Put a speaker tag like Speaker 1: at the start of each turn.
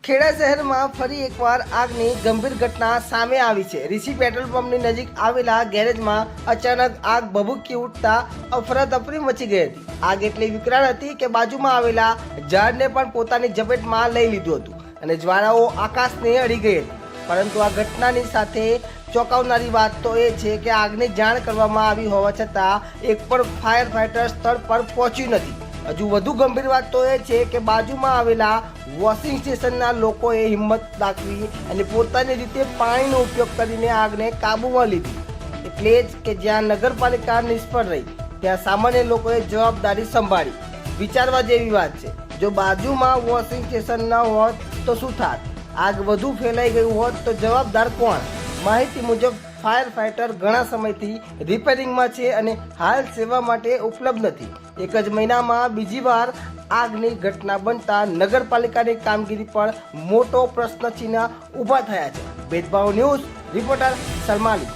Speaker 1: ખેડા શહેરમાં ફરી એકવાર આગની ગંભીર ઘટના સામે આવી છે। ઋષિ પેટ્રોલ પંપની નજીક આવેલા ગેરેજમાં અચાનક આગ ભભૂકી ઉઠતા અફરાતફરી મચી ગઈ હતી। આગ એટલી વિકરાળ હતી કે બાજુમાં આવેલા ઝાડને પણ પોતાની ઝપેટમાં લઈ લીધું હતું અને જ્વાળાઓ આકાશને અડી ગઈ હતી। પરંતુ આ ઘટનાની સાથે ચોંકાવનારી વાત તો એ છે કે આગની જાણ કરવામાં આવી હોવા છતાં એક પણ ફાયર ફાઇટર સ્થળ પર પહોંચ્યું નથી। હજુ વધુ ગંભીર વાત તો એ છે કે બાજુમાં આવેલા વોશિંગ સ્ટેશનના લોકોએ હિંમત દાખવી અને પોતાની રીતે પાણીનો ઉપયોગ કરીને આગને કાબૂમાં લીધી। એટલે જ કે જ્યાં નગરપાલિકા નિષ્ફળ રહી ત્યાં સામાન્ય લોકોએ જવાબદારી સંભાળી। વિચારવા જેવી વાત છે, જો બાજુમાં વોશિંગ સ્ટેશન ન હોત તો શું થાત? આગ વધુ ફેલાઈ ગયું હોત તો જવાબદાર કોણ? માહિતી મુજબ ફાયર ફાઇટર ઘણા સમયથી રિપેરિંગમાં છે અને હાલ સેવા માટે ઉપલબ્ધ નથી। એક જ મહિનામાં બીજી વાર આગની ઘટના બનતા નગરપાલિકાની કામગીરી પર મોટો પ્રશ્નચિહ્ન ઊભા થયા છે। ભેદભાવ ન્યૂઝ રિપોર્ટર સલમાની।